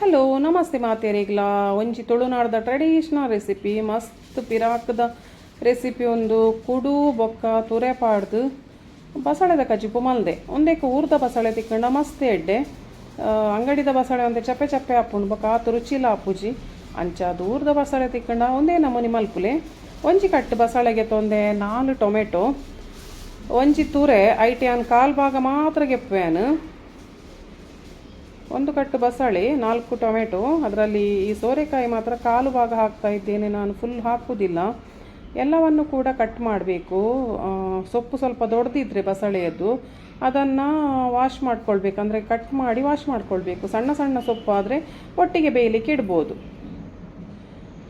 Hello ನಮಸ್ತೆ ಮಾತೇರಿಗ್ಲ ಒಂಜಿ ತುಳುನಾಡ್ದ ಟ್ರೆಡಿಷನಲ್ ರೆಸಿಪಿ ಮಸ್ತ್ ಪಿರಾಕ್ದ ರೆಸಿಪಿ ಒಂದು ಕುಡು ಬೊಕ್ಕ ತುರೆಪಾಡ್ದು ಬಸಳೆದ ಕಜಿಪು ಮಲ್ದೆ ಒಂದೇಕ ಊರ್ದ ಬಸಳೆ ತಿಕ್ಕಂಡ ಮಸ್ತ್ ಎಡ್ಡೆ ಅಂಗಡಿದ ಬಸಳೆ ಒಂದೇ ಚಪ್ಪೆ ಚಪ್ಪೆ ಹಾಪುಂಡು ಬೊಕ್ಕ ಆತು ರುಚಿಲ ಹಾಪುಜಿ ಅಂಚಾದು ಊರ್ದ ಬಸಳೆ ತಿಕ್ಕಂಡ ಒಂದೇ ನಮೂನಿ ಮಲ್ಪುಲೆ ಒಂಜಿ ಕಟ್ಟು ಬಸಳೆಗೆ ತೊಂದೆ 4 ಟೊಮೆಟೊ ಒಂಜಿ ತುರೆ ಐಟಿಯನ್ ಕಾಲು ಭಾಗ ಮಾತ್ರ ಗೆಪ್ಪುವೆನು ಒಂದು ಕಟ್ಟು ಬಸಳೆ 4 ಟೊಮೆಟೊ ಅದರಲ್ಲಿ ಈ ಸೋರೆಕಾಯಿ ಮಾತ್ರ ಕಾಲು ಭಾಗ ಹಾಕ್ತಾ ಇದ್ದೇನೆ, ನಾನು ಫುಲ್ ಹಾಕುವುದಿಲ್ಲ. ಎಲ್ಲವನ್ನು ಕೂಡ ಕಟ್ ಮಾಡಬೇಕು. ಸೊಪ್ಪು ಸ್ವಲ್ಪ ದೊಡ್ಡದಿದ್ರೆ ಬಸಳೆಯದ್ದು ಅದನ್ನು ವಾಶ್ ಮಾಡ್ಕೊಳ್ಬೇಕು, ಅಂದರೆ ಕಟ್ ಮಾಡಿ ವಾಶ್ ಮಾಡ್ಕೊಳ್ಬೇಕು. ಸಣ್ಣ ಸಣ್ಣ ಸೊಪ್ಪು ಆದರೆ ಒಟ್ಟಿಗೆ ಬೇಯಲಿಕ್ಕೆ ಇಡ್ಬೋದು.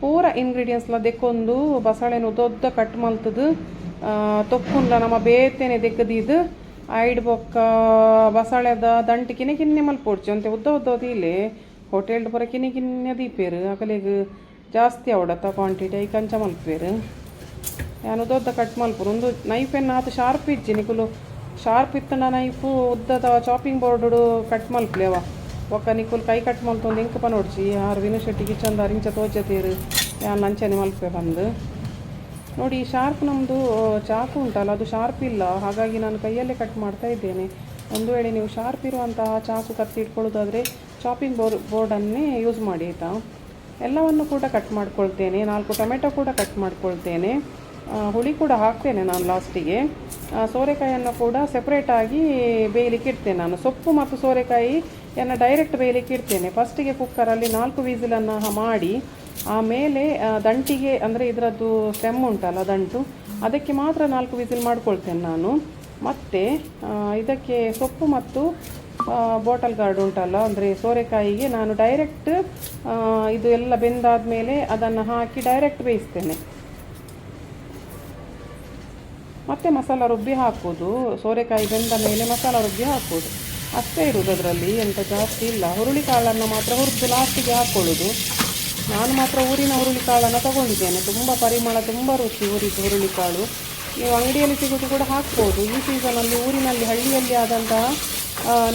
ಪೂರ ಇಂಗ್ರೀಡಿಯೆಂಟ್ಸ್ಲ ದೆಕ್ಕೊಂದು ಬಸಳೆನ ಉದ್ದ ಕಟ್ ಮಲ್ತದು ತೊಕ್ಕುಂಡ್ಲ ನಮ್ಮ ಬೇತೇನೆ ದೆಕ್ಕದಿದ್ದು ಐಡ್ ಬೊಕ್ಕ ಬಸಳೆದ ದಂಟು ಕಿನೆ ಕಿನ್ನೆ ಮಲ್ಪೊಡ್ಚಿ ಅಂತೆ ಉದ್ದ ತೀಲೆ ಹೋಟೆಲ್ಡ್ ಪೂರ ಕಿನೆ ಕಿನ್ನೆ ದೀಪೇರು ಅಕಲೆಗ್ ಜಾಸ್ತಿ ಅವಡತ್ತ ಕ್ವಾಂಟಿಟಿ ಐ ಕಂಚ ಮಲ್ಪೇರು. ನಾನು ಉದ್ದ ಕಟ್ ಮಲ್ಪುರು ಒಂದು ನೈಫೆನ್ನು ಆತು ಶಾರ್ಪ್ ಇಜ್ಜಿ ನಿಕುಲು ಶಾರ್ಪ್ ಇತ್ತಂಡ ನೈಫು ಉದ್ದದ ಚಾಪಿಂಗ್ ಬೋರ್ಡು ಕಟ್ ಮಲ್ಪಲೇವ ಒಕ್ಕ ನಿಕುಲು ಕೈ ಕಟ್ ಮಲ್ತೊಂದು ಇಂಕ ಪನೋಡ್ಚಿ ಆರು ವಿನುಶೆಟ್ಟಿ ಕಿಚನ್ದ ಇಂಚ ತೋಜತೀರು ಯಾನು ನಂಚನೆ ಮಲ್ಪೆ ಬಂದು ನೋಡಿ. ಶಾರ್ಪ್ ನಮ್ಮದು ಚಾಕು ಉಂಟಲ್ಲ ಅದು ಶಾರ್ಪ್ ಇಲ್ಲ, ಹಾಗಾಗಿ ನಾನು ಕೈಯಲ್ಲೇ ಕಟ್ ಮಾಡ್ತಾ ಇದ್ದೇನೆ. ಒಂದು ವೇಳೆ ನೀವು ಶಾರ್ಪ್ ಇರುವಂತಹ ಚಾಕು ಕತ್ತಿ ಇಟ್ಕೊಳ್ಳೋದಾದರೆ ಚಾಪಿಂಗ್ ಬೋರ್ಡನ್ನೇ ಯೂಸ್ ಮಾಡಿ ಆಯಿತಾ. ಎಲ್ಲವನ್ನು ಕೂಡ ಕಟ್ ಮಾಡ್ಕೊಳ್ತೇನೆ. 4 ಟೊಮೆಟೊ ಕೂಡ ಕಟ್ ಮಾಡ್ಕೊಳ್ತೇನೆ. ಹುಳಿ ಕೂಡ ಹಾಕ್ತೇನೆ ನಾನು ಲಾಸ್ಟಿಗೆ. ಸೋರೆಕಾಯಿಯನ್ನು ಕೂಡ ಸೆಪ್ರೇಟಾಗಿ ಬೇಯಲಿಕ್ಕೆ ಇಡ್ತೇನೆ ನಾನು. ಸೊಪ್ಪು ಮತ್ತು ಸೋರೆಕಾಯಿಯನ್ನು ಡೈರೆಕ್ಟ್ ಬೇಯಲಿಕ್ಕೆ ಇಡ್ತೇನೆ. ಫಸ್ಟಿಗೆ ಕುಕ್ಕರಲ್ಲಿ 4 ವಿಸಿಲನ್ನು ಮಾಡಿ ಆಮೇಲೆ ದಂಟಿಗೆ ಅಂದರೆ ಇದರದ್ದು ಸ್ಟೆಮ್ ಉಂಟಲ್ಲ ದಂಟು ಅದಕ್ಕೆ ಮಾತ್ರ 4 ವಿಸಿಲ್ ಮಾಡ್ಕೊಳ್ತೇನೆ ನಾನು. ಮತ್ತು ಇದಕ್ಕೆ ಸೊಪ್ಪು ಮತ್ತು ಬಾಟಲ್ ಗಾರ್ಡ್ ಉಂಟಲ್ಲ ಅಂದರೆ ಸೋರೆಕಾಯಿಗೆ ನಾನು ಡೈರೆಕ್ಟ್ ಇದು ಎಲ್ಲ ಬೆಂದಾದ ಮೇಲೆ ಅದನ್ನು ಹಾಕಿ ಡೈರೆಕ್ಟ್ ಬೇಯಿಸ್ತೇನೆ. ಮತ್ತು ಮಸಾಲ ರುಬ್ಬಿ ಹಾಕೋದು, ಸೋರೆಕಾಯಿ ಬೆಂದ ಮೇಲೆ ಮಸಾಲ ರುಬ್ಬಿ ಹಾಕೋದು ಅಷ್ಟೇ ಇರೋದು, ಅದರಲ್ಲಿ ಎಂತ ಜಾಸ್ತಿ ಇಲ್ಲ. ಹುರುಳಿಕಾಳನ್ನು ಮಾತ್ರ ಹುರಿದು ಲಾಸ್ಟಿಗೆ ಹಾಕ್ಕೊಳ್ಳೋದು. ನಾನು ಮಾತ್ರ ಊರಿನ ಹುರುಳಿಕಾಳನ್ನು ತಗೊಂಡಿದ್ದೇನೆ, ತುಂಬ ಪರಿಮಳ, ತುಂಬ ರುಚಿ ಹುರುಳಿಕಾಳು. ನೀವು ಅಂಗಡಿಯಲ್ಲಿ ಸಿಗೋದು ಕೂಡ ಹಾಕ್ಬೋದು. ಈ ಸೀಸನಲ್ಲಿ ಊರಿನಲ್ಲಿ ಹಳ್ಳಿಯಲ್ಲಿ ಆದಂತಹ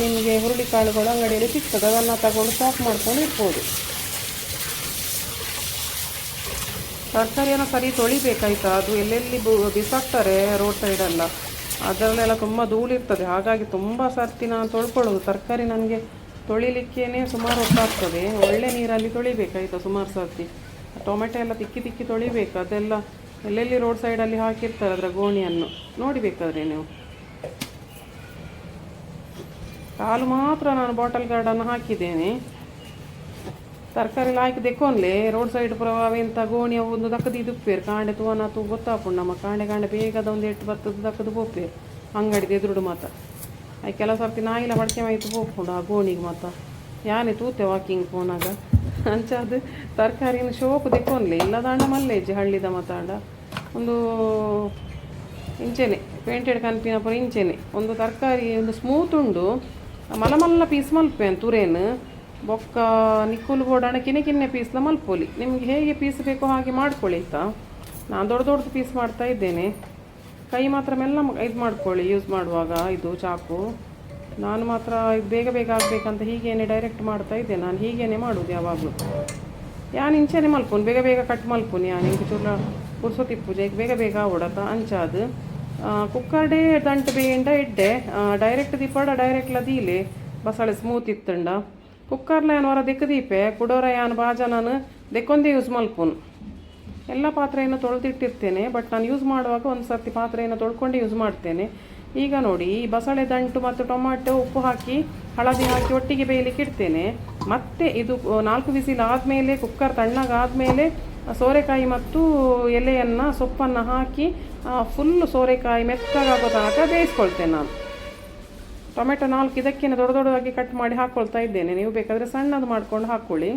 ನಿಮಗೆ ಹುರುಳಿಕಾಳುಗಳು ಅಂಗಡಿಯಲ್ಲಿ ಸಿಗ್ತದೆ, ಅದನ್ನು ತಗೊಂಡು ಸ್ಟಾಕ್ ಮಾಡ್ಕೊಂಡು ಇರ್ಬೋದು. ತರಕಾರಿಯನ್ನು ಸರಿ ತೊಳಿಬೇಕಾಯ್ತಾ, ಅದು ಎಲ್ಲೆಲ್ಲಿ ಬಿಸಾಕ್ತಾರೆ ರೋಡ್ ಸೈಡೆಲ್ಲ, ಅದರಲ್ಲೆಲ್ಲ ತುಂಬ ಧೂಳಿರ್ತದೆ. ಹಾಗಾಗಿ ತುಂಬ ಸರ್ತಿ ನಾನು ತೊಳ್ಕೊಳ್ಳೋದು. ತರಕಾರಿ ನನಗೆ ತೊಳಿಲಿಕ್ಕೇ ಸುಮಾರು ಹೊತ್ತಾಗ್ತದೆ. ಒಳ್ಳೆ ನೀರಲ್ಲಿ ತೊಳಿಬೇಕಾಯ್ತಾ ಸುಮಾರು ಸರ್ತಿ. ಟೊಮೆಟೊ ಎಲ್ಲ ತಿಕ್ಕಿ ತೊಳಿಬೇಕು. ಅದೆಲ್ಲ ಎಲ್ಲೆಲ್ಲಿ ರೋಡ್ ಸೈಡಲ್ಲಿ ಹಾಕಿರ್ತಾರೆ ಅದರ ಗೋಣಿಯನ್ನು ನೋಡಿಬೇಕಾದ್ರೆ ನೀವು. ಕಾಲು ಮಾತ್ರ ನಾನು ಬಾಟಲ್ ಗಾರ್ಡನ್ನು ಹಾಕಿದ್ದೇನೆ. ತರಕಾರಿ ಹಾಕಿ ದೆಕ್ಕೊಂಡ್ಲೆ ರೋಡ್ ಸೈಡ್ ಪುರ ಅವೆಂತ ಗೋಣಿ ಒಂದು ದಕ್ಕದು ಇದುಪ್ಪೇರು ಕಾಂಡೆ ತೂವನ ತೂ ಗೊತ್ತಾಪುಂಡು ನಮ್ಮ ಕಾಂಡೆ ಬೇಗದ ಒಂದು ಎಟ್ಟು ಬರ್ತದೆ ದಕ್ಕದು ಬೋಪೇರು ಅಂಗಡಿದು ಎದುರುಡು ಮಾತ. ಅದು ಕೆಲವು ಸರ್ತಿ ನಾಯಿಲ ಬಡ್ಕೆ ಮಾಯ್ತು ಹೋಗ್ಕೊಂಡು ಆ ಗೋಣಿಗೆ ಮಾತ್ರ ಯಾನೇ ತೂತೆ ವಾಕಿಂಗ್ ಫೋನಾಗ ಅಂಚಾದ ತರಕಾರಿನ ಶೋಕು ದೆಕ್ಕೊಂಡ್ಲೆ ಇಲ್ಲದಾಂಡ ಮಲ್ಲೇಜ್ ಹಳ್ಳಿದ ಮಾತಾಡ ಒಂದು ಇಂಚೆನೆ ಪೇಂಟೆಡ್ ಕನ್ಪಿನ ಪುರ ಇಂಚೆನೆ ಒಂದು ತರಕಾರಿ ಒಂದು ಸ್ಮೂತ್ ಉಂಡು ಮಲ್ಲ ಪೀಸ್ ಮಲ್ಪೆ ತುರೇನು ಬೊಕ್ಕ ನಿಕ್ಕುಲು ಬೋಡಾಣ ಕಿನ್ನೆ ಪೀಸ್ನ ಮಲ್ಪೋಲಿ. ನಿಮ್ಗೆ ಹೇಗೆ ಪೀಸ್ ಬೇಕೋ ಹಾಗೆ ಮಾಡ್ಕೊಳ್ಳಿ ಆಯಿತಾ. ನಾನು ದೊಡ್ಡ ಪೀಸ್ ಮಾಡ್ತಾ ಇದ್ದೇನೆ. ಕೈ ಮಾತ್ರ ಮೆಲ್ಲ ಇದು ಮಾಡ್ಕೊಳ್ಳಿ ಯೂಸ್ ಮಾಡುವಾಗ ಇದು ಚಾಕು. ನಾನು ಮಾತ್ರ ಇದು ಬೇಗ ಆಗಬೇಕಂತ ಹೀಗೇನೆ ಡೈರೆಕ್ಟ್ ಮಾಡ್ತಾ ಇದ್ದೆ. ನಾನು ಹೀಗೇನೆ ಮಾಡೋದು ಯಾವಾಗಲೂ. ಯಾನು ಇಂಚೆನೆ ಮಲ್ಪುನು ಬೇಗ ಕಟ್ ಮಲ್ಪುನು ಯಾನು ಹಿಂಗೆ ಚೂರ ಪುರ್ಸೊತ್ತಿ ಪೂಜೆಗೆ ಬೇಗ ಓಡತ್ತ ಅಂಚಾದು. ಕುಕ್ಕರ್ಡೇ ದಂಟು ಬೇಯಿಂದ ಇಡ್ಡೆ ಡೈರೆಕ್ಟ್ ದೀಪಾಡ ಡೈರೆಕ್ಟ್ಲ ದೀಲೆ ಬಸಳೆ ಸ್ಮೂತ್ ಇತ್ತಂಡ ಕುಕ್ಕರ್ಲ ಏನು ಹೊರ ದೆಕ್ಕದೀಪೆ ಕುಡೋರ ಯಾನು ಬಾಜ ನಾನು ದೆಕ್ಕೊಂದೇ ಯೂಸ್ ಮಲ್ಪುನು. ಎಲ್ಲ ಪಾತ್ರೆಯನ್ನು ತೊಳೆದಿಟ್ಟಿರ್ತೇನೆ, ಬಟ್ ನಾನು ಯೂಸ್ ಮಾಡುವಾಗ ಒಂದು ಸರ್ತಿ ಪಾತ್ರೆಯನ್ನು ತೊಳ್ಕೊಂಡು ಯೂಸ್ ಮಾಡ್ತೇನೆ. ಈಗ ನೋಡಿ ಈ ಬಸಳೆ ದಂಟು ಮತ್ತು ಟೊಮಾಟೊ ಉಪ್ಪು ಹಾಕಿ ಹಳದಿ ಹಾಕಿ ಒಟ್ಟಿಗೆ ಬೇಯಲಿಕ್ಕೆ ಇಡ್ತೇನೆ. ಮತ್ತು ಇದು 4 ವಿಸಿಲ್ ಆದಮೇಲೆ ಕುಕ್ಕರ್ ತಣ್ಣಗಾದಮೇಲೆ ಸೋರೆಕಾಯಿ ಮತ್ತು ಎಲೆಯನ್ನು ಸೊಪ್ಪನ್ನು ಹಾಕಿ ಫುಲ್ಲು ಸೋರೆಕಾಯಿ ಮೆತ್ತಗಾಗೋ ತನಕ ಬೇಯಿಸ್ಕೊಳ್ತೇನೆ ನಾನು. ಟೊಮೆಟೊ 4 ಇದಕ್ಕೇನೆ ದೊಡ್ಡದಾಗಿ ಕಟ್ ಮಾಡಿ ಹಾಕ್ಕೊಳ್ತಾ ಇದ್ದೇನೆ. ನೀವು ಬೇಕಾದರೆ ಸಣ್ಣದು ಮಾಡ್ಕೊಂಡು ಹಾಕ್ಕೊಳ್ಳಿ.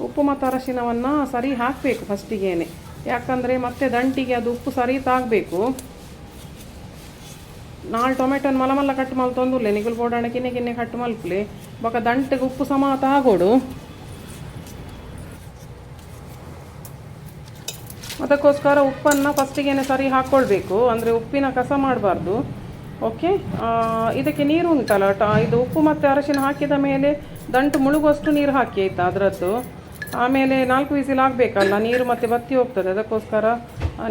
ಉಪ್ಪು ಮತ್ತು ಅರಶಿನವನ್ನು ಸರಿ ಹಾಕಬೇಕು ಫಸ್ಟಿಗೇನೆ, ಯಾಕಂದರೆ ಮತ್ತೆ ದಂಟಿಗೆ ಅದು ಉಪ್ಪು ಸರಿ ತಾಗಬೇಕು. 4 ಟೊಮೆಟೊನ ಮಲ್ಲ ಕಟ್ ಮಲ್ತೊಂದುಲ್ಲೆ ನಿಗುಲು ಬೋಡಾಣ ಕಿನ್ನೆ ಕಟ್ ಮಲ್ಪಲೆ ಬೊಕ್ಕ ದಂಟಿಗೆ ಉಪ್ಪು ಸಮ ತಾಗೋಡು. ಅದಕ್ಕೋಸ್ಕರ ಉಪ್ಪನ್ನು ಫಸ್ಟಿಗೇನೆ ಸರಿ ಹಾಕ್ಕೊಳ್ಬೇಕು, ಅಂದರೆ ಉಪ್ಪಿನ ಕಸ ಮಾಡಬಾರ್ದು. ಓಕೆ. ಇದಕ್ಕೆ ನೀರು ಉಂಟಲ್ಲ ಇದು ಉಪ್ಪು ಮತ್ತು ಅರಶಿನ ಹಾಕಿದ ಮೇಲೆ ದಂಟು ಮುಳುಗುವಷ್ಟು ನೀರು ಹಾಕಿ ಆಯಿತಾ ಅದರದ್ದು. ಆಮೇಲೆ 4 ವಿಸಿಲ್ ಆಗಬೇಕಲ್ಲ, ನೀರು ಮತ್ತೆ ಬತ್ತಿ ಹೋಗ್ತದೆ, ಅದಕ್ಕೋಸ್ಕರ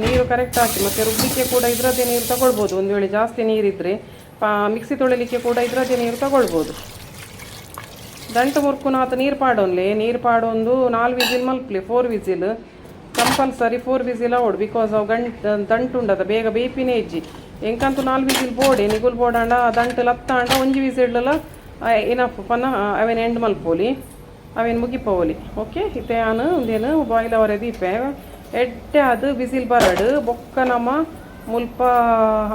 ನೀರು ಕರೆಕ್ಟ್ ಹಾಕಿ. ಮತ್ತು ರುಬ್ಬಲಿಕ್ಕೆ ಕೂಡ ಇದರದ್ದೇ ನೀರು ತಗೊಳ್ಬೋದು, ಒಂದು ವೇಳೆ ಜಾಸ್ತಿ ನೀರಿದ್ದರೆ. ಮಿಕ್ಸಿ ತೊಳಿಲಿಕ್ಕೆ ಕೂಡ ಇದರದ್ದೇ ನೀರು ತಗೊಳ್ಬೋದು. ದಂಟು ಮುರ್ಕುನಾಥ ನೀರು ಪಾಡೋನ್ಲೆ, ನೀರು ಪಾಡೊಂದು 4 ವಿಸಿಲ್ ಮಲ್ಪಲಿ, 4 ವಿಸಿಲ್ ಕಂಪಲ್ಸರಿ 4 ವಿಸಿಲ್ ಅವಡು. ಬಿಕಾಸ್ ಅವು ದಂಟು ಉಂಡದ ಬೇಗ ಬೇಪಿನೇ ಇಜ್ಜಿ ಎಂಕಂತೂ 4 ವಿಸಿಲ್ ಬೋಡೆ ನಿಗುಲ್ ಬೋಡಾಂಡ ದಂಟು ಲತ್ತಾಂಡ 1 ವಿಸಿಲ್ ಏನಪ್ಪ ಪನ ಅವೇನು ಎಂಡ್ ಮಲ್ಪೋಲಿ ಅವೇನು ಮುಗಿಪೋಲಿ. ಓಕೆ. ಇತ್ತೆ ನಾನು ಒಂದೇನು ಬಾಯ್ಲ್ ಅವರೇ ದೀಪೆ ಎಡ್ಡೆ ಅದು ಬಿಸಿಲ್ ಬರಡು ಬೊಕ್ಕ ನಮ್ಮ ಮುಲ್ಪ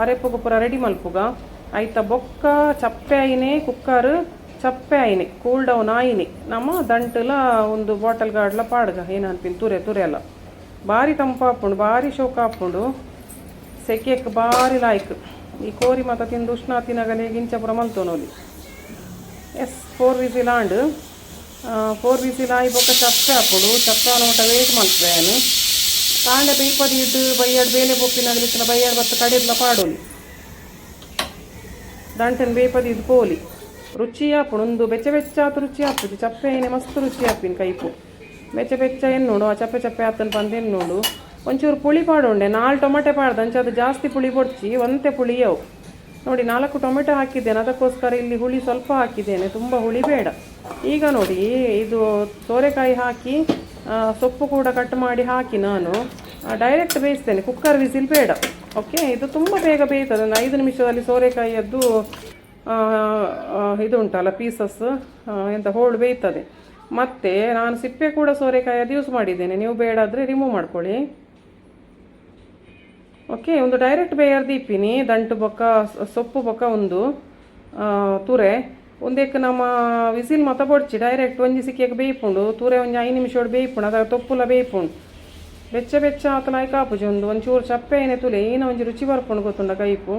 ಅರೆಪುಗ ಪೂರ ರೆಡಿ ಮಲ್ಪುಗ ಆಯ್ತಾ. ಬೊಕ್ಕ ಚಪ್ಪೆ ಆಯ್ನೆ ಕುಕ್ಕರ್ ಚಪ್ಪೆ ಆಯ್ನೆ ಕೂಲ್ ಡೌನ್ ಆಯ್ನೆ ನಮ್ಮ ದಂಟುಲ ಒಂದು ಬಾಟಲ್ ಗಾಡ್ಲ ಪಾಡ್ಗ ಏನನ್ಪಿನ್ ತುರೆ ಎಲ್ಲ ಭಾರಿ ತಂಪು ಹಾಕೊಂಡು ಭಾರಿ ಶೋಕ ಹಾಕೊಂಡು ಸೆಕೆಕ್ಕೆ ಭಾರಿ ಲಾಯ್ಕ್. ಈ ಕೋರಿ ಮಾತ ತಿಂದು ಉಷ್ಣ ತಿನ್ನಗಲೇ ಗಿಂಚಪುರ ಮಲ್ತೋನೋಲಿ. ಎಸ್ 4 ವಿಸಿಲ್ ಆಂಡ್ 4 ವಿಸಿಲ್ ಆಯಿ ಬೊಕ್ಕ ಚಪ್ಪೆ ಹಾಕೋಡು. ಚಪ್ಪೆ ನೋಟ ವೇಟ್ ಮಲ್ಪೇನು ಕಾಂಡೆ ಬೇಯ್ಪದಿ ಇದ್ದು ಬೈಯಾಡು ಬೇಲೆ ಬೊಪ್ಪಿನಾಗಲಿತ್ತಿನ ಬೈಯಾಡು ಬತ್ತು ಕಡಿದ್ಲ ಪಾಡೋಲಿ ದಂಟನ್ ಬೇಯ್ಪದಿ ಇದು ಪೋಲಿ ರುಚಿ ಹಾಪುಡು. ಒಂದು ಬೆಚ್ಚ ಆತು ರುಚಿ ಹಾಕ್ತದೆ. ಚಪ್ಪೆ ಏನೇ ಮಸ್ತ್ ರುಚಿ ಹಾಕ್ತೀನಿ ಕೈಪು ಬೆಚ್ಚ ಏನು ನೋಡು ಆ ಚಪ್ಪೆ ಆತನ ಬಂದೇನು ನೋಡು. ಒಂಚೂರು ಪುಳಿ ಪಾಡೋಂಡೆ 4 ಟೊಮೆಟೊ ಪಾಡ್ದು ಅಂಚದು ಜಾಸ್ತಿ ಪುಳಿ ಬೊಡ್ಚಿ ಒಂತೆ ಪುಳಿಯವು ನೋಡಿ 4 ಟೊಮೆಟೊ ಹಾಕಿದ್ದೇನೆ. ಅದಕ್ಕೋಸ್ಕರ ಇಲ್ಲಿ ಹುಳಿ ಸ್ವಲ್ಪ ಹಾಕಿದ್ದೇನೆ, ತುಂಬ ಹುಳಿ ಬೇಡ. ಈಗ ನೋಡಿ ಇದು ಸೋರೆಕಾಯಿ ಹಾಕಿ ಸೊಪ್ಪು ಕೂಡ ಕಟ್ ಮಾಡಿ ಹಾಕಿ ನಾನು ಡೈರೆಕ್ಟ್ ಬೇಯಿಸ್ತೇನೆ, ಕುಕ್ಕರ್ ವಿಸಿಲ್ ಬೇಡ. ಓಕೆ. ಇದು ತುಂಬ ಬೇಗ ಬೇಯ್ತದೆ, 5 ನಿಮಿಷದಲ್ಲಿ ಸೋರೆಕಾಯಿಯದ್ದು ಇದು ಉಂಟಲ್ಲ ಪೀಸಸ್ ಎಂತ ಹೋಳು ಬೇಯ್ತದೆ. ಮತ್ತು ನಾನು ಸಿಪ್ಪೆ ಕೂಡ ಸೋರೆಕಾಯಿಯದ್ದು ಯೂಸ್ ಮಾಡಿದ್ದೇನೆ, ನೀವು ಬೇಡಾದರೆ ರಿಮೂವ್ ಮಾಡ್ಕೊಳ್ಳಿ. ಓಕೆ. ಒಂದು ಡೈರೆಕ್ಟ್ ಬೇಯರ್ದು ಇಪ್ಪಿನಿ ದಂಟು ಬೊಕ್ಕ ಸೊಪ್ಪು ಬೊಕ್ಕ ಒಂದು ತುರೆ ಒಂದಕ್ಕೆ ನಮ್ಮ ವಿಸಿಲ್ ಮತ ಬೊಡ್ಚಿ ಡೈರೆಕ್ಟ್ ಒಂಜಿ ಸಿಕ್ಕಿಯಕ್ಕೆ ಬೇಯ್ಪುಂಡು ತುರೆ ಒಂದು 5 ನಿಮಿಷ ಬೇಯ್ಪುಂಡು. ಅದಾಗ ತೊಪ್ಪುಲ ಬೇಯ್ಪುಂಡು ಬೆಚ್ಚ ಆತಲಾಯ್ ಕಾಪುಜಿ ಒಂಚೂರು ಚಪ್ಪೆ ಏನೇ ತುಲೆ ಏನೋ ಒಂಜಿ ರುಚಿ ಬರ್ಪುಂಡು ಗೊತ್ತುಂಡ ಕೈಪು.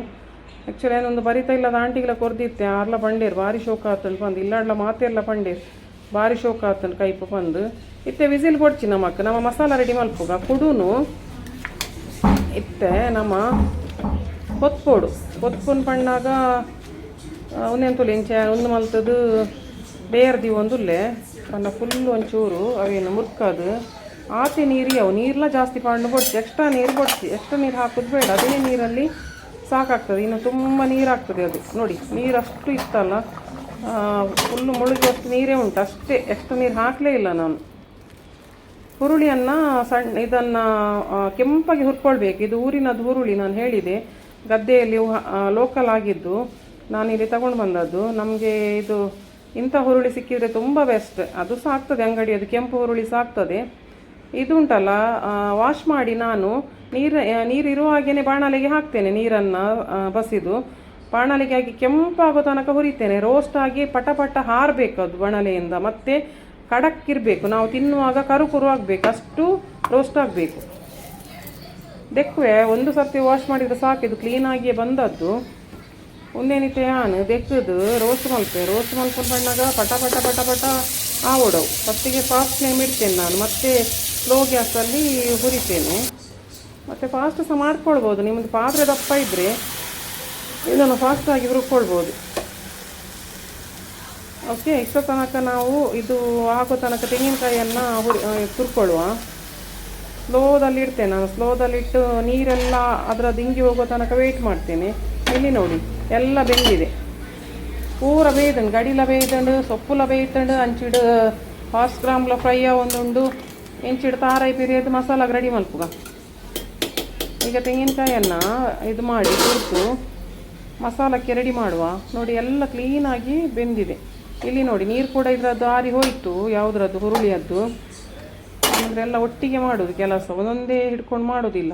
ಆ್ಯಕ್ಚುಲಿ ಏನೊಂದು ಬರಿತಾ ಇಲ್ಲದ ಆಂಟಿಗೆಲ್ಲ ಕೊರ್ದಿತ್ತೆ ಆರ್ಲ ಬಂಡೇರು ಭಾರಿ ಶೋಕ ಆತಂಡು ಬಂದು ಇಲ್ಲಾಡ್ಲ ಮಾತೆಲ್ಲ ಬಂಡೇರು ಭಾರಿ ಶೋಕ ಆತಂಡು ಕೈಪು ಬಂದು ಇತ್ತೆ ವಿಸಿಲ್ ಬೊಡ್ಚಿ ನಮಕ್ ನಮ್ಮ ಮಸಾಲ ರೆಡಿ ಮಲ್ಪುಗ ಕುಡುನು ಇತ್ತೆ ನಮ್ಮ ಕೊತ್ಪುನ್ ಪಣ್ಣಾಗ ಒಂದೆಂತುಲೆ ಇಂಚೆ ಒಂದು ಮಲ್ತದು ಬೇರ್ದಿ ಒಂದುಲ್ಲೆ ಅನ್ನ ಫುಲ್ ಒಂಚೂರು ಅವೇನು ಮುರ್ಕದು ಆತೆ ನೀರು ಅವು ನೀರೆಲ್ಲ ಜಾಸ್ತಿ ಪಾಂಡು ಬೊಡ್ಸಿ ಎಕ್ಸ್ಟ್ರಾ ನೀರು ಹಾಕೋದು ಬೇಡ, ಅದೇ ನೀರಲ್ಲಿ ಸಾಕಾಗ್ತದೆ. ಇನ್ನು ತುಂಬ ನೀರು ಆಗ್ತದೆ ಅದು ನೋಡಿ, ನೀರು ಅಷ್ಟು ಇತ್ತಲ್ಲ ಫುಲ್ಲು ಮುಳುಗುವಷ್ಟು ನೀರೇ ಉಂಟು ಅಷ್ಟೇ, ಎಕ್ಸ್ಟ್ರಾ ನೀರು ಹಾಕಲೇ ಇಲ್ಲ ನಾನು. ಹುರುಳಿಯನ್ನು ಇದನ್ನು ಕೆಂಪಾಗಿ ಹುರ್ಕೊಳ್ಬೇಕು. ಇದು ಊರಿನದು ಹುರುಳಿ, ನಾನು ಹೇಳಿದೆ ಗದ್ದೆಯಲ್ಲಿ ಲೋಕಲ್ ಆಗಿದ್ದು ನಾನಿಲ್ಲಿ ತಗೊಂಡು ಬಂದದ್ದು. ನಮಗೆ ಇದು ಇಂಥ ಹುರುಳಿ ಸಿಕ್ಕಿದರೆ ತುಂಬ ಬೆಸ್ಟ್, ಅದು ಸಾಕ್ತದೆ ಅಂಗಡಿ, ಅದು ಕೆಂಪು ಹುರುಳಿ ಸಾಕ್ತದೆ. ಇದು ಉಂಟಲ್ಲ ವಾಶ್ ಮಾಡಿ ನಾನು ನೀರಿರುವ ಹಾಗೇ ಬಾಣಲೆಗೆ ಹಾಕ್ತೇನೆ, ನೀರನ್ನು ಬಸಿದು ಬಾಣಲೆಗೆ ಹಾಕಿ ಕೆಂಪಾಗೋ ತನಕ ಹುರಿತೇನೆ. ರೋಸ್ಟ್ ಆಗಿ ಪಟ ಹಾರಬೇಕು ಅದು ಬಾಣಲೆಯಿಂದ, ಮತ್ತು ಕಡಕ್ಕಿರಬೇಕು, ನಾವು ತಿನ್ನುವಾಗ ಕರು ಆಗಬೇಕು, ಅಷ್ಟು ರೋಸ್ಟ್ ಆಗಬೇಕು. ದೆಕ್ಕುವೆ ಒಂದು ಸರ್ತಿ ವಾಶ್ ಮಾಡಿದರೆ ಸಾಕಿದು ಕ್ಲೀನಾಗಿಯೇ ಬಂದದ್ದು. ಒಂದೇನಿತ್ತೆ ನಾನು ದೆಕ್ಕದು ರೋಸ್ಟ್ ಮಲ್ಪು ಬಣ್ಣಾಗ ಪಟ ಆವೋಡವು. ಫಸ್ಟಿಗೆ ಫಾಸ್ಟ್ ಫ್ಲೇಮ್ ಇಡ್ತೇನೆ ನಾನು, ಮತ್ತೆ ಸ್ಲೋ ಗ್ಯಾಸಲ್ಲಿ ಹುರಿತೇನೆ. ಮತ್ತು ಫಾಸ್ಟ್ ಸಹ ಮಾಡ್ಕೊಳ್ಬೋದು, ನಿಮ್ಮದು ಪಾತ್ರೆ ದಪ್ಪ ಇದ್ದರೆ ಇದನ್ನು ಫಾಸ್ಟಾಗಿ ಹುರ್ಕೊಳ್ಬೋದು. ಓಕೆ. ಇಷ್ಟೋ ತನಕ ನಾವು ಇದು ಆಗೋ ತನಕ ತೆಂಗಿನಕಾಯಿಯನ್ನು ಹುರ್ಕೊಳ್ಳುವ. ಸ್ಲೋದಲ್ಲಿ ಇಡ್ತೇನೆ ನಾನು, ಸ್ಲೋದಲ್ಲಿಟ್ಟು ನೀರೆಲ್ಲ ಅದರದ್ದು ಇಂಗಿ ಹೋಗೋ ತನಕ ವೆಯ್ಟ್ ಮಾಡ್ತೇನೆ. ಇಲ್ಲಿ ನೋಡಿ ಎಲ್ಲ ಬೆಂದಿದೆ, ಪೂರ ಬೇಯ್ದಂಡು, ಗಡಿಲ ಬೇಯ್ದಂಡು, ಸೊಪ್ಪುಲ ಬೇಯ್ತಂಡು, ಅಂಚಿಡು ಹಾರ್ಸ್ ಗ್ರಾಮ್ಲ ಫ್ರೈಯ ಒಂದುಂಡು, ಎಂಚಿಡು ತಾರಾಯಿ ಪಿರಿಯದು ಮಸಾಲಾಗ ರೆಡಿ ಮಲ್ಪುಗ. ಈಗ ತೆಂಗಿನಕಾಯನ್ನು ಇದು ಮಾಡಿ ಹುರಿದು ಮಸಾಲಕ್ಕೆ ರೆಡಿ ಮಾಡುವ. ನೋಡಿ ಎಲ್ಲ ಕ್ಲೀನಾಗಿ ಬೆಂದಿದೆ. ಇಲ್ಲಿ ನೋಡಿ ನೀರು ಕೂಡ ಇದರದ್ದು ಆರಿ ಹೋಯಿತು, ಯಾವುದ್ರದ್ದು ಹುರುಳಿಯದ್ದು. ಅಂದರೆ ಎಲ್ಲ ಒಟ್ಟಿಗೆ ಮಾಡೋದು ಕೆಲಸ, ಒಂದೊಂದೇ ಹಿಡ್ಕೊಂಡು ಮಾಡೋದಿಲ್ಲ.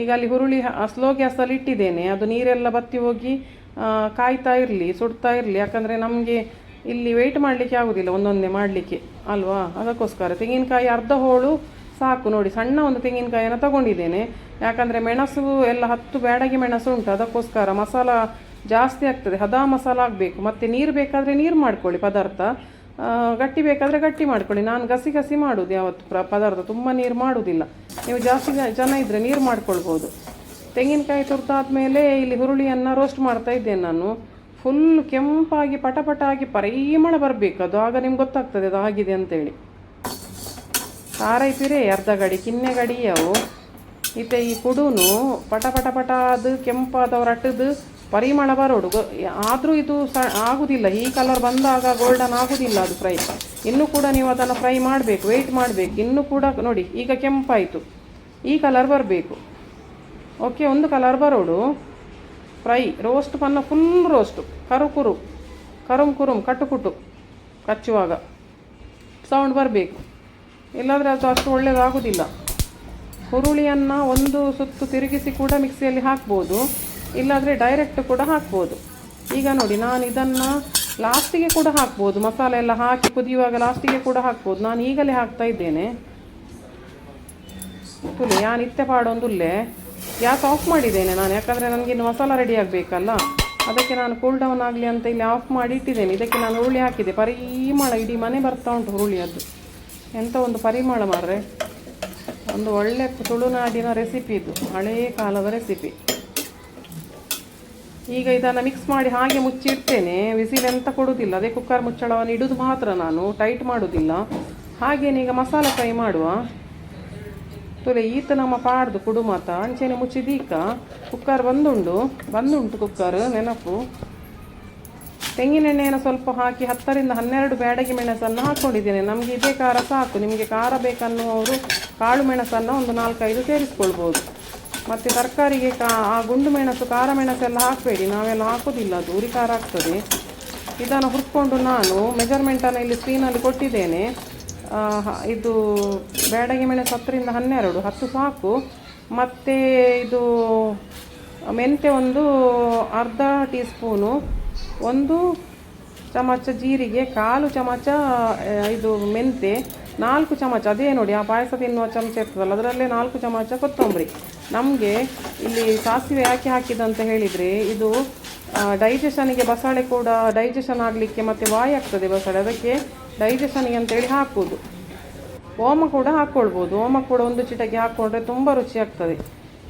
ಈಗ ಅಲ್ಲಿ ಹುರುಳಿ ಸ್ಲೋ ಗ್ಯಾಸಲ್ಲಿ ಇಟ್ಟಿದ್ದೇನೆ, ಅದು ನೀರೆಲ್ಲ ಬತ್ತಿ ಹೋಗಿ ಕಾಯ್ತಾ ಇರಲಿ, ಸುಡ್ತಾ ಇರಲಿ. ಯಾಕಂದರೆ ನಮಗೆ ಇಲ್ಲಿ ವೆಯ್ಟ್ ಮಾಡಲಿಕ್ಕೆ ಆಗೋದಿಲ್ಲ ಒಂದೊಂದೇ ಮಾಡಲಿಕ್ಕೆ ಅಲ್ವಾ, ಅದಕ್ಕೋಸ್ಕರ ತೆಂಗಿನಕಾಯಿ ಅರ್ಧ ಹೋಳು ಸಾಕು. ನೋಡಿ ಸಣ್ಣ ಒಂದು ತೆಂಗಿನಕಾಯಿಯನ್ನು ತಗೊಂಡಿದ್ದೇನೆ, ಯಾಕಂದರೆ ಮೆಣಸು ಎಲ್ಲ 10 ಬ್ಯಾಡಗಿ ಮೆಣಸು ಉಂಟು, ಅದಕ್ಕೋಸ್ಕರ ಮಸಾಲ ಜಾಸ್ತಿ ಆಗ್ತದೆ, ಹದ ಮಸಾಲ ಆಗಬೇಕು. ಮತ್ತು ನೀರು ಬೇಕಾದರೆ ನೀರು ಮಾಡ್ಕೊಳ್ಳಿ ಪದಾರ್ಥ, ಗಟ್ಟಿ ಬೇಕಾದರೆ ಗಟ್ಟಿ ಮಾಡ್ಕೊಳ್ಳಿ. ನಾನು ಗಸಿ ಮಾಡೋದು ಯಾವತ್ತು ಪದಾರ್ಥ, ತುಂಬ ನೀರು ಮಾಡೋದಿಲ್ಲ. ನೀವು ಜಾಸ್ತಿ ಜನ ಇದ್ದರೆ ನೀರು ಮಾಡ್ಕೊಳ್ಬೋದು. ತೆಂಗಿನಕಾಯಿ ತುರ್ದಾದ್ಮೇಲೆ ಇಲ್ಲಿ ಹುರುಳಿಯನ್ನು ರೋಸ್ಟ್ ಮಾಡ್ತಾ ಇದ್ದೇನೆ ನಾನು. ಫುಲ್ ಕೆಂಪಾಗಿ ಪಟ ಆಗಿ ಪರಿಮಳ ಬರಬೇಕು ಅದು, ಆಗ ನಿಮ್ಗೆ ಗೊತ್ತಾಗ್ತದೆ ಅದು ಆಗಿದೆ ಅಂತೇಳಿ. ಸಾರೈಪಿರೆ ಅರ್ಧ ಗಡಿ ಕಿನ್ನೆ ಗಡಿ ಅವು ಇತ್ತೆ ಈ ಕುಡೂನು ಪಟ ಅದು ಕೆಂಪಾದವ್ರು ಅಟ್ಟದು ಪರಿಮಳ ಬರೋಡು. ಆದರೂ ಇದು ಆಗುವುದಿಲ್ಲ, ಈ ಕಲರ್ ಬಂದಾಗ ಗೋಲ್ಡನ್ ಆಗುವುದಿಲ್ಲ ಅದು ಫ್ರೈ. ಇನ್ನೂ ಕೂಡ ನೀವು ಅದನ್ನು ಫ್ರೈ ಮಾಡಬೇಕು, ವೆಯ್ಟ್ ಮಾಡಬೇಕು. ಇನ್ನೂ ಕೂಡ ನೋಡಿ ಈಗ ಕೆಂಪಾಯಿತು, ಈ ಕಲರ್ ಬರಬೇಕು. ಓಕೆ, ಒಂದು ಕಲರ್ ಬರೋಡು ಫ್ರೈ. ರೋಸ್ಟ್ ಪನ್ನ ಫುಲ್ ರೋಸ್ಟು, ಕರುಮ್ ಕಟ್ಟುಕುಟ್ಟು ಕಚ್ಚುವಾಗ ಸೌಂಡ್ ಬರಬೇಕು, ಇಲ್ಲಾಂದರೆ ಅದು ಅಷ್ಟು ಒಳ್ಳೆಯದಾಗೋದಿಲ್ಲ. ಹುರುಳಿಯನ್ನು ಒಂದು ಸುತ್ತು ತಿರುಗಿಸಿ ಕೂಡ ಮಿಕ್ಸಿಯಲ್ಲಿ ಹಾಕ್ಬೋದು, ಇಲ್ಲಾಂದರೆ ಡೈರೆಕ್ಟ್ ಕೂಡ ಹಾಕ್ಬೋದು. ಈಗ ನೋಡಿ ನಾನು ಇದನ್ನು ಲಾಸ್ಟಿಗೆ ಕೂಡ ಹಾಕ್ಬೋದು, ಮಸಾಲೆ ಎಲ್ಲ ಹಾಕಿ ಕುದಿಯುವಾಗ ಲಾಸ್ಟಿಗೆ ಕೂಡ ಹಾಕ್ಬೋದು. ನಾನು ಈಗಲೇ ಹಾಕ್ತಾ ಇದ್ದೇನೆ. ತುಲೆ ನಾನು ಇತ್ತೆ ಪಾಡೊಂದುಲ್ಲೆ ಗ್ಯಾಸ್ ಆಫ್ ಮಾಡಿದ್ದೇನೆ ನಾನು, ಯಾಕಂದರೆ ನನಗಿನ್ನು ಮಸಾಲ ರೆಡಿ ಆಗಬೇಕಲ್ಲ, ಅದಕ್ಕೆ ನಾನು ಕೂಲ್ ಡೌನ್ ಆಗಲಿ ಅಂತ ಇಲ್ಲಿ ಆಫ್ ಮಾಡಿ ಇಟ್ಟಿದ್ದೇನೆ. ಇದಕ್ಕೆ ನಾನು ಹುರುಳಿ ಹಾಕಿದೆ, ಪರಿಮಳ ಇಡೀ ಮನೆ ಬರ್ತಾ ಉಂಟು ಹುರುಳಿಯದ್ದು. ಎಂಥ ಒಂದು ಪರಿಮಳ ಮಾರ್ರೆ, ಒಂದು ಒಳ್ಳೆ ತುಳುನಾಡಿನ ರೆಸಿಪಿ ಇದು, ಹಳೆಯ ಕಾಲದ ರೆಸಿಪಿ. ಈಗ ಇದನ್ನು ಮಿಕ್ಸ್ ಮಾಡಿ ಹಾಗೆ ಮುಚ್ಚಿಡ್ತೇನೆ. ವಿಸಿಲ್ ಎಂತ ಕೊಡೋದಿಲ್ಲ, ಅದೇ ಕುಕ್ಕರ್ ಮುಚ್ಚಳವನ್ನು ಇಡೋದು ಮಾತ್ರ, ನಾನು ಟೈಟ್ ಮಾಡೋದಿಲ್ಲ. ಹಾಗೇನೆ ಈಗ ಮಸಾಲೆ ಫ್ರೈ ಮಾಡುವ. ತುಲೆ ಈತ ನಮ್ಮ ಪಾಡ್ದು ಕುಡು ಮಾತ ಅಂಚೆನೆ ಮುಚ್ಚಿದೀಕ ಕುಕ್ಕರ್ ಬಂದುಂಟು ಕುಕ್ಕರ್ ನೆನಪು. ತೆಂಗಿನೆಣ್ಣೆಯನ್ನು ಸ್ವಲ್ಪ ಹಾಕಿ 10ರಿಂದ 12 ಬ್ಯಾಡಗಿ ಮೆಣಸನ್ನು ಹಾಕ್ಕೊಂಡಿದ್ದೇನೆ. ನಮಗೆ ಇದೇ ಖಾರ ಸಾಕು, ನಿಮಗೆ ಖಾರ ಬೇಕನ್ನುವವರು ಕಾಳು ಮೆಣಸನ್ನು ಒಂದು 4-5 ಸೇರಿಸ್ಕೊಳ್ಬೋದು. ಮತ್ತು ತರಕಾರಿಗೆ ಆ ಗುಂಡು ಮೆಣಸು ಖಾರ ಮೆಣಸೆಲ್ಲ ಹಾಕಬೇಡಿ, ನಾವೆಲ್ಲ ಹಾಕೋದಿಲ್ಲ, ಅದು ಉರಿ ಖಾರ ಆಗ್ತದೆ. ಇದನ್ನು ಹುರ್ಕೊಂಡು ನಾನು ಮೆಜರ್ಮೆಂಟನ್ನು ಇಲ್ಲಿ ಸ್ಕ್ರೀನಲ್ಲಿ ಕೊಟ್ಟಿದ್ದೇನೆ. ಇದು ಬ್ಯಾಡಗಿ ಮೆಣಸು 10ರಿಂದ 12, 10 ಸಾಕು. ಮತ್ತು ಇದು ಮೆಂತೆ ಒಂದು ಅರ್ಧ ಟೀ ಸ್ಪೂನು, 1 ಚಮಚ ಜೀರಿಗೆ, 1/4 ಚಮಚ ಇದು ಮೆಂತೆ, 4 ಚಮಚ ಅದೇ ನೋಡಿ ಆ ಪಾಯಸ ತಿನ್ನುವ ಚಮಚ ಇರ್ತದಲ್ಲ ಅದರಲ್ಲೇ 4 ಚಮಚ ಕೊತ್ತಂಬರಿ. ನಮಗೆ ಇಲ್ಲಿ ಸಾಸಿವೆ ಯಾಕೆ ಹಾಕಿದಂತ ಹೇಳಿದರೆ, ಇದು ಡೈಜೆಷನಿಗೆ, ಬಸಳೆ ಕೂಡ ಡೈಜೆಷನ್ ಆಗಲಿಕ್ಕೆ ಮತ್ತು ವಾಯು ಆಗ್ತದೆ ಬಸಳೆ, ಅದಕ್ಕೆ ಡೈಜೆಷನಿಗೆ ಅಂತೇಳಿ ಹಾಕೋದು. ಓಮ ಕೂಡ ಹಾಕ್ಕೊಳ್ಬೋದು, ಓಮ ಕೂಡ 1 ಚಿಟಕಿ ಹಾಕ್ಕೊಂಡ್ರೆ ತುಂಬ ರುಚಿ ಆಗ್ತದೆ.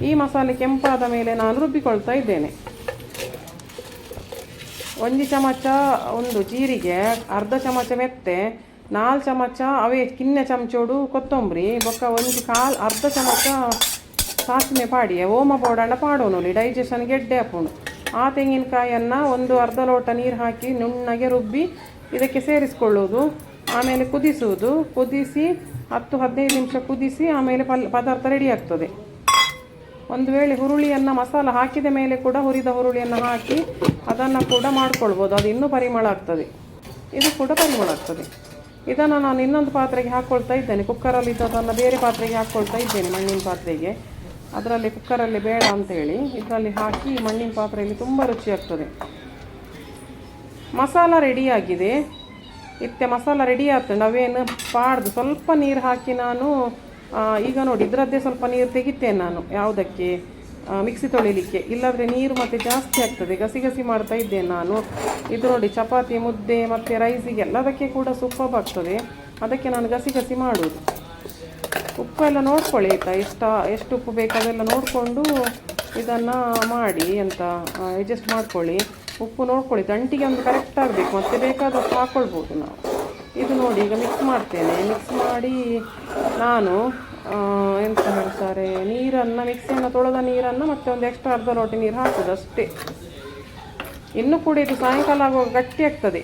ಈ ಮಸಾಲೆ ಕೆಂಪಾದ ಮೇಲೆ ನಾನು ರುಬ್ಬಿಕೊಳ್ತಾ ಇದ್ದೇನೆ. 1 ಚಮಚ ಒಂದು ಜೀರಿಗೆ, ಅರ್ಧ ಚಮಚ ಮೆತ್ತೆ, 4 ಚಮಚ ಅವೇ ಕಿನ್ನೆ ಚಮಚೋಡು ಕೊತ್ತಂಬರಿ, ಬೊಕ್ಕ 1 ಅರ್ಧ ಚಮಚ ಸಾಸಿವೆ ಪಾಡಿ, ಓಮ ಪೌಡರ್ನ ಪಾಡೋನು ಡೈಜೆಷನ್ಗೆ ಎಡ್ಡೆ ಹಾಕೋಣ. ಆ ತೆಂಗಿನಕಾಯನ್ನು ಒಂದು ಅರ್ಧ ಲೋಟ ನೀರು ಹಾಕಿ ನುಣ್ಣಗೆ ರುಬ್ಬಿ ಇದಕ್ಕೆ ಸೇರಿಸ್ಕೊಳ್ಳೋದು. ಆಮೇಲೆ ಕುದಿಸುವುದು, ಕುದಿಸಿ 10-15 ನಿಮಿಷ ಕುದಿಸಿ ಆಮೇಲೆ ಪದಾರ್ಥ ರೆಡಿ ಆಗ್ತದೆ. ಒಂದು ವೇಳೆ ಹುರುಳಿಯನ್ನು ಮಸಾಲ ಹಾಕಿದ ಮೇಲೆ ಕೂಡ ಹುರಿದ ಹುರುಳಿಯನ್ನು ಹಾಕಿ ಅದನ್ನು ಕೂಡ ಮಾಡ್ಕೊಳ್ಬೋದು, ಅದು ಇನ್ನೂ ಪರಿಮಳ ಆಗ್ತದೆ, ಇದು ಕೂಡ ಪರಿಮಳ ಆಗ್ತದೆ. ಇದನ್ನು ನಾನು ಇನ್ನೊಂದು ಪಾತ್ರೆಗೆ ಹಾಕ್ಕೊಳ್ತಾ ಇದ್ದೇನೆ. ಕುಕ್ಕರಲ್ಲಿ ಇದ್ದದನ್ನು ಬೇರೆ ಪಾತ್ರೆಗೆ ಹಾಕ್ಕೊಳ್ತಾ ಇದ್ದೇನೆ, ಮಣ್ಣಿನ ಪಾತ್ರೆಗೆ. ಅದರಲ್ಲಿ ಕುಕ್ಕರಲ್ಲಿ ಬೇಡ ಅಂತೇಳಿ ಇದರಲ್ಲಿ ಹಾಕಿ ಮಣ್ಣಿನ ಪಾತ್ರೆಯಲ್ಲಿ ತುಂಬ ರುಚಿಯಾಗ್ತದೆ. ಮಸಾಲ ರೆಡಿಯಾಗಿದೆ, ಇತ್ತೆ ಮಸಾಲ ರೆಡಿ ಆಗ್ತದೆ. ನಾವೇನು ಪಾಡ್ದು ಸ್ವಲ್ಪ ನೀರು ಹಾಕಿ ನಾನು ಈಗ ನೋಡಿ ಇದರದ್ದೇ ಸ್ವಲ್ಪ ನೀರು ತೆಗಿತೇನೆ ನಾನು, ಯಾವುದಕ್ಕೆ ಮಿಕ್ಸಿ ತೊಳಿಲಿಕ್ಕೆ, ಇಲ್ಲಾಂದರೆ ನೀರು ಮತ್ತು ಜಾಸ್ತಿ ಆಗ್ತದೆ. ಗಸಿ ಮಾಡ್ತಾ ಇದ್ದೇನೆ ನಾನು. ಇದು ನೋಡಿ ಚಪಾತಿ, ಮುದ್ದೆ ಮತ್ತು ರೈಸಿಗೆ ಎಲ್ಲದಕ್ಕೆ ಕೂಡ ಸೂಪರ್ ಆಗ್ತದೆ, ಅದಕ್ಕೆ ನಾನು ಗಸಿ ಮಾಡೋದು. ಉಪ್ಪು ಎಲ್ಲ ನೋಡ್ಕೊಳ್ಳಿ ಆಯಿತಾ, ಎಷ್ಟು ಉಪ್ಪು ಬೇಕು ಅದೆಲ್ಲ ನೋಡಿಕೊಂಡು ಇದನ್ನು ಮಾಡಿ ಅಂತ ಅಡ್ಜಸ್ಟ್ ಮಾಡ್ಕೊಳ್ಳಿ. ಉಪ್ಪು ನೋಡ್ಕೊಳ್ಳಿ, ಗಂಟಿಗೆ ಒಂದು ಕರೆಕ್ಟ್ ಆಗಬೇಕು, ಮತ್ತೆ ಬೇಕಾದಷ್ಟು ಹಾಕ್ಕೊಳ್ಬೋದು ನಾವು. ಇದು ನೋಡಿ ಈಗ ಮಿಕ್ಸ್ ಮಾಡ್ತೇನೆ. ಮಿಕ್ಸ್ ಮಾಡಿ ನಾನು ಎಂತ ಹೇಳ್ತಾರೆ, ನೀರನ್ನು ಮಿಕ್ಸಿಯನ್ನು ತೊಳೆದ ನೀರನ್ನು ಮತ್ತೆ ಒಂದು ಎಕ್ಸ್ಟ್ರಾ ಅರ್ಧ ಲೋಟ ನೀರು ಹಾಕೋದು ಅಷ್ಟೇ. ಇನ್ನೂ ಕೂಡ ಇದು ಸಾಯಂಕಾಲ ಆಗುವಾಗ ಗಟ್ಟಿ ಆಗ್ತದೆ,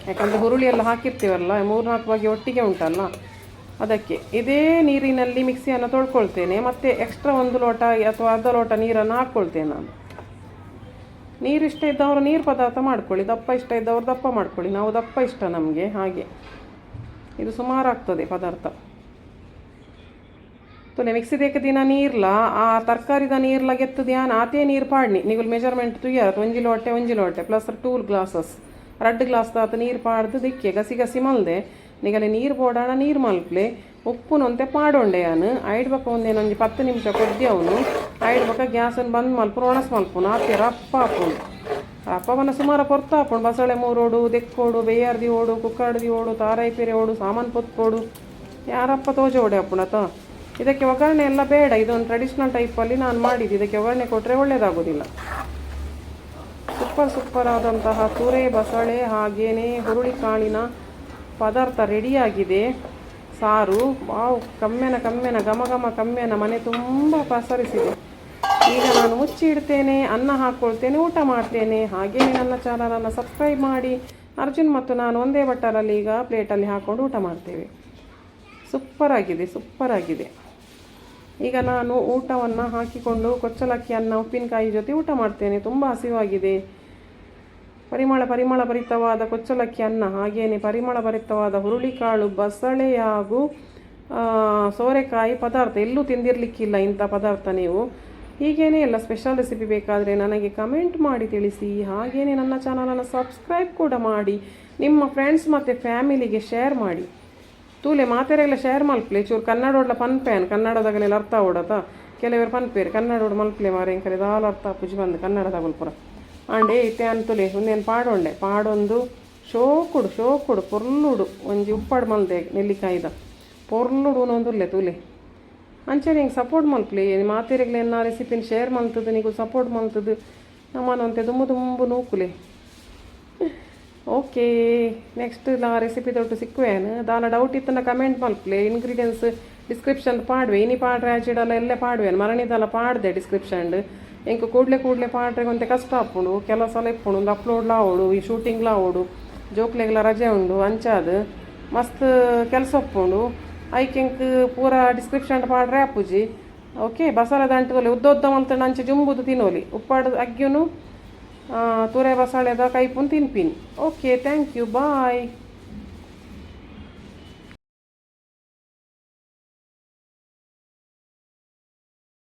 ಯಾಕಂದರೆ ಹುರುಳಿ ಎಲ್ಲ ಹಾಕಿರ್ತೀವಲ್ಲ, 3-4 ಬಗೆ ಒಟ್ಟಿಗೆ ಉಂಟಲ್ಲ, ಅದಕ್ಕೆ. ಇದೇ ನೀರಿನಲ್ಲಿ ಮಿಕ್ಸಿಯನ್ನು ತೊಳ್ಕೊಳ್ತೇನೆ, ಮತ್ತು ಎಕ್ಸ್ಟ್ರಾ 1 ಲೋಟ ಅಥವಾ ಅರ್ಧ ಲೋಟ ನೀರನ್ನು ಹಾಕ್ಕೊಳ್ತೇನೆ ನಾನು. ನೀರು ಇಷ್ಟ ಇದ್ದವರು ನೀರು ಪದಾರ್ಥ ಮಾಡ್ಕೊಳ್ಳಿ, ದಪ್ಪ ಇಷ್ಟ ಇದ್ದವರು ದಪ್ಪ ಮಾಡ್ಕೊಳ್ಳಿ. ನಾವು ದಪ್ಪ ಇಷ್ಟ ನಮಗೆ, ಹಾಗೆ. ಇದು ಸುಮಾರು ಆಗ್ತದೆ ಪದಾರ್ಥ. ತುಲೆ ಮಿಕ್ಸಿ ದೇಕ ದಿನ ನೀರ್ಲ ಆ ತರಕಾರಿದ ನೀರ್ಲ ಗೆತ್ತು ಧ್ಯಾನ ಆತೇ ನೀರು ಪಾಡ್ನಿ ನಿಗುಲ್ measurement ತುಯ್ಯಾರ 1 Lotay plus 2 glasses 2 glass ತಾತ ನೀರು ಪಾಡ್ದು ದಿಕ್ಕೆ ಗಸಿ ಮಲ್ದೆ ನಿಗಲೆ ನೀರು ಬೋಡಾಣ ನೀರು ಮಲ್ಪ್ಲೆ ಉಪ್ಪು ನೊಂತೆ ಪಾಡೊಂಡೆ ನಾನು ಐಡ್ಬಕ ಒಂದೇನೊಂದು 10 ನಿಮಿಷ ಕೊದ್ದಿ ಅವನು ಐಡ್ಬಕ ಗ್ಯಾಸನ್ನು ಬಂದ್ ಮಲ್ಪು ಒಣಸ್ ಮಲ್ಪುನು ಆತೆ ರಪ್ಪ ಹಾಪುನು ರಪ್ಪವನ್ನ ಸುಮಾರು ಪೊರ್ತ ಹಾಪುಂಡು ಬಸಳೆ 3 ಓಡು ದೆಕ್ಕೋಡು ಬೇಯಾರ್ದಿ ಓಡು ಕುಕ್ಕಡ್ದಿ ಓಡು ತಾರಾಯಿ ಪೇರೆ ಓಡು ಸಾಮಾನು ಪೊತ್ಕೋಡು ಯಾರಪ್ಪ ತೋಜ ಓಡೆ ಹಾಪುಣತ ಇದಕ್ಕೆ ಒಗ್ಗರಣೆ ಎಲ್ಲ ಬೇಡ, ಇದೊಂದು ಟ್ರೆಡಿಷ್ನಲ್ ಟೈಪಲ್ಲಿ ನಾನು ಮಾಡಿದ್ದು. ಇದಕ್ಕೆ ಒಗ್ಗರಣೆ ಕೊಟ್ಟರೆ ಒಳ್ಳೆಯದಾಗೋದಿಲ್ಲ. ಸೂಪರ್ ಆದಂತಹ ತುರೆ ಬಸಳೆ ಹಾಗೇನೆ ಹುರುಳಿಕಾಳಿನ ಪದಾರ್ಥ ರೆಡಿಯಾಗಿದೆ. ಸಾರು ವಾವ್, ಕಮ್ಮೆನ ಘಮ ಕಮ್ಮೆನ ಮನೆ ತುಂಬ ಪಸರಿಸಿದೆ. ಈಗ ನಾನು ಮುಚ್ಚಿ ಇಡ್ತೇನೆ, ಅನ್ನ ಹಾಕ್ಕೊಳ್ತೇನೆ, ಊಟ ಮಾಡ್ತೇನೆ. ಹಾಗೇನೆ ನನ್ನ ಚಾನಲನ್ನು ಸಬ್ಸ್ಕ್ರೈಬ್ ಮಾಡಿ. ಅರ್ಜುನ್ ಮತ್ತು ನಾನು ಒಂದೇ ಬಟ್ಟಲಲ್ಲಿ ಈಗ ಪ್ಲೇಟಲ್ಲಿ ಹಾಕ್ಕೊಂಡು ಊಟ ಮಾಡ್ತೇವೆ. ಸೂಪರ್ ಆಗಿದೆ. ಈಗ ನಾನು ಊಟವನ್ನು ಹಾಕಿಕೊಂಡು ಕೊಚ್ಚಲಕ್ಕಿ ಅನ್ನ ಉಪ್ಪಿನಕಾಯಿ ಜೊತೆ ಊಟ ಮಾಡ್ತೇನೆ. ತುಂಬ ಹಸಿವಾಗಿದೆ. ಪರಿಮಳ ಭರಿತವಾದ ಕೊಚ್ಚಲಕ್ಕಿ ಅನ್ನ, ಹಾಗೇನೆ ಪರಿಮಳ ಭರಿತವಾದ ಹುರುಳಿಕಾಳು ಬಸಳೆ ಹಾಗೂ ಸೋರೆಕಾಯಿ ಪದಾರ್ಥ. ಎಲ್ಲೂ ತಿಂದಿರಲಿಕ್ಕಿಲ್ಲ ಇಂಥ ಪದಾರ್ಥ ನೀವು. ಹೀಗೇನೆ ಎಲ್ಲ ಸ್ಪೆಷಲ್ ರೆಸಿಪಿ ಬೇಕಾದರೆ ನನಗೆ ಕಮೆಂಟ್ ಮಾಡಿ ತಿಳಿಸಿ. ಹಾಗೇನೆ ನನ್ನ ಚಾನಲನ್ನು ಸಬ್ಸ್ಕ್ರೈಬ್ ಕೂಡ ಮಾಡಿ. ನಿಮ್ಮ ಫ್ರೆಂಡ್ಸ್ ಮತ್ತು ಫ್ಯಾಮಿಲಿಗೆ ಶೇರ್ ಮಾಡಿ. ತೂಲೆ ಮಾತೆರೆಲ್ಲ ಶೇರ್ ಮಲ್ಪ್ಲೆ ಚೂರು ಕನ್ನಡ ಓಡ್ಲ ಪನ್ಪೇನ್ ಕನ್ನಡದಾಗಲೆಲ್ಲ ಅರ್ಥ ಓಡತ ಕೆಲವರು ಪನ್ಪೇರು ಕನ್ನಡ ಓಡ್ ಮಲ್ಪ್ಲೆ ಮಾರೆ ಎಂಕರೆ ದಾಲ್ ಅರ್ಥ ಪುಜಿ ಬಂದು ಕನ್ನಡದಾಗ ಪುರ ಆಂಡೆ ಇತ್ತೆ ಅಂತುಲೆ ಒಂದೇನು ಪಾಡೊಂಡೆ ಪಾಡೊಂದು ಶೋಕುಡು ಪೊರ್ಲುಡು ಒಂಜಿ ಉಪ್ಪಾಡು ಮಲ್ದೆ ನೆಲ್ಲಿಕಾಯ್ದ ಪೊರ್ಲುಡು ಒಂದುಲ್ಲೆ ತೂಲೆ ಅಂಚೆ ಹಿಂಗೆ ಸಪೋರ್ಟ್ ಮಲ್ಪ್ಲೆ ಮಾತೆರೆಗ್ಲೆ ಎನ್ನ ರೆಸಿಪಿನ ಶೇರ್ ಮಲ್ತದ್ದು ನೀವು ಸಪೋರ್ಟ್ ಮಲ್ತದ್ದು ನಮ್ಮನಂತೆ ದುಂಬು ನೂಕುಲೆ. ಓಕೆ, ನೆಕ್ಸ್ಟ್ ನಾ ರೆಸಿಪಿ ತೊಟ್ಟು ಸಿಕ್ಕುವೇನು ದಾಲ ಡೌಟ್ ಇತ್ತನ ಕಮೆಂಟ್ ಮಲ್ಪ್ಲೆ. ಇಂಗ್ರೀಡಿಯೆಂಟ್ಸ್ ಡಿಸ್ಕ್ರಿಪ್ಷನ್ ಪಾಡ್ವೆ ಇನಿ ಪಾಡ್ರೆ ಆಚಿಡಲ್ಲ ಎಲ್ಲ ಪಾಡ್ವೇನು ಮರಣಿದಲ್ಲ ಪಾಡ್ದೆ ಡಿಸ್ಕ್ರಿಪ್ಷನ್ ಇಂಕ ಕೂಡಲೇ ಪಾಡ್ರೆ ಕೊಂತೆ ಕಷ್ಟ ಆಪುಂಡು ಕೆಲವು ಸಲ ಇಪ್ಪುಂಡು ಒಂದು ಅಪ್ಲೋಡ್ಲ ಆವಡು ಈ ಶೂಟಿಂಗ್ಲ ಆವಡು ಜೋಕ್ಲೆಗ್ಲ ರಜೆ ಉಂಡು ಅಂಚಾದ ಮಸ್ತ್ ಕೆಲಸ ಒಪ್ಪುಂಡು ಐಕೆಂಕ್ ಪೂರ ಡಿಸ್ಕ್ರಿಪ್ಷನ್ ಪಾಡ್ರೆ ಆಪುಜಿ. ಓಕೆ, ಬಸಳೆ ದಂಟುವಲ್ಲಿ ಉದ್ದ ಮಲ್ತಂಡು ಅಂಚೆ ಜುಂಬುದು ತಿನ್ನೋಲಿ ಉಪ್ಪಾಡು ಅಗ್ಗಿನು ತುರೆ ಬಸಳೆದ ಕೈಪುನ್ ತಿನ್ಪಿನ್. Okay, thank you, bye.